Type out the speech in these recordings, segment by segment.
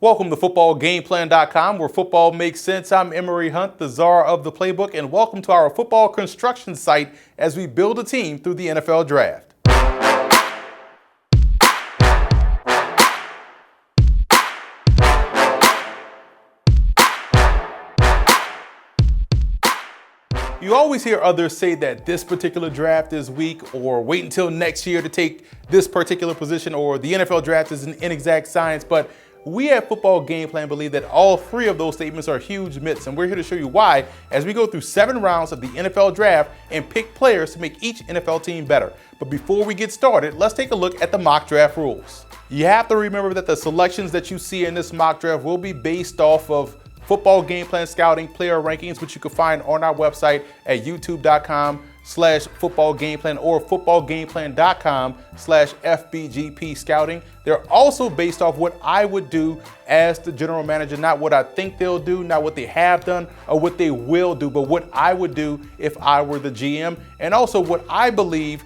Welcome to footballgameplan.com, where football makes sense. I'm Emory Hunt, the czar of the playbook, and welcome to our football construction site as we build a team through the NFL Draft. You always hear others say that this particular draft is weak, or wait until next year to take this particular position, or the NFL draft is an inexact science, but we at Football Game Plan believe that all three of those statements are huge myths, and we're here to show you why as we go through 7 rounds of the NFL draft and pick players to make each NFL team better. But before we get started, let's take a look at the mock draft rules. You have to remember that the selections that you see in this mock draft will be based off of Football Game Plan Scouting player rankings, which you can find on our website at youtube.com/footballgameplan or footballgameplan.com/FBGP scouting. They're also based off what I would do as the general manager, not what I think they'll do, not what they have done or what they will do, but what I would do if I were the GM, and also what I believe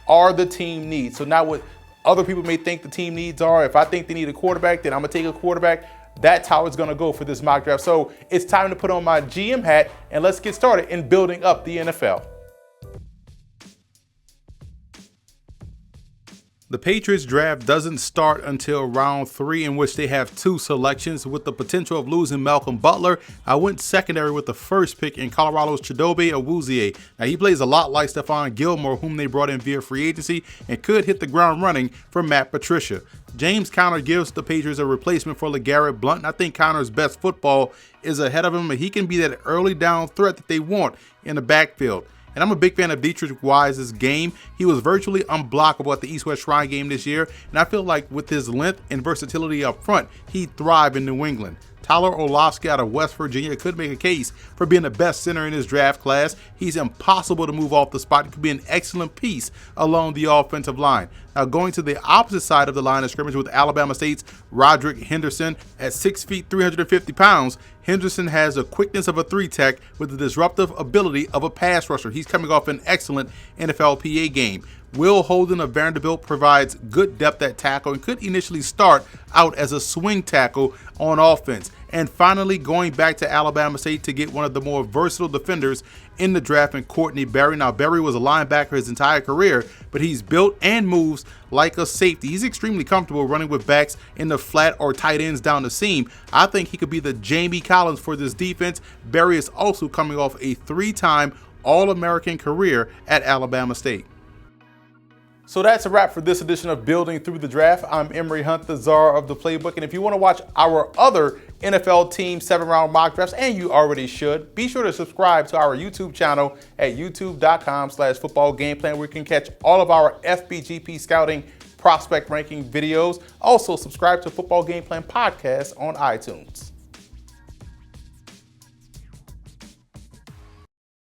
are the team needs. So not what other people may think the team needs are. If I think they need a quarterback, then I'm gonna take a quarterback. That's how it's going to go for this mock draft. So it's time to put on my GM hat and let's get started in building up the NFL. The Patriots draft doesn't start until round 3, in which they have 2 selections. With the potential of losing Malcolm Butler, I went secondary with the first pick in Colorado's Chidobe Awuzie. Now, he plays a lot like Stephon Gilmore, whom they brought in via free agency, and could hit the ground running for Matt Patricia. James Conner gives the Patriots a replacement for LeGarrette Blount, and I think Conner's best football is ahead of him, and he can be that early down threat that they want in the backfield. And I'm a big fan of Dietrich Wise's game. He was virtually unblockable at the East-West Shrine game this year, and I feel like with his length and versatility up front, he'd thrive in New England. Tyler ORLOSKY out of West Virginia could make a case for being the best center in his draft class. He's impossible to move off the spot and could be an excellent piece along the offensive line. Now, going to the opposite side of the line of scrimmage with Alabama State's RODERICK Henderson at 6 feet, 350 pounds, Henderson has the quickness of a 3-tech with the disruptive ability of a pass rusher. He's coming off an excellent NFLPA game. Will Holden of Vanderbilt provides good depth at tackle and could initially start out as a swing tackle on offense. And finally, going back to Alabama State to get one of the more versatile defenders in the draft in Courtney Berry. Now, Berry was a linebacker his entire career, but he's built and moves like a safety. He's extremely comfortable running with backs in the flat or tight ends down the seam. I think he could be the Jamie Collins for this defense. Berry is also coming off a 3-time All-American career at Alabama State. So that's a wrap for this edition of Building Through the Draft. I'm Emory Hunt, the czar of the playbook. And if you want to watch our other NFL team 7-round mock drafts, and you already should, be sure to subscribe to our YouTube channel at youtube.com/footballgameplan, where you can catch all of our FBGP scouting prospect ranking videos. Also, subscribe to Football Game Plan podcast on iTunes.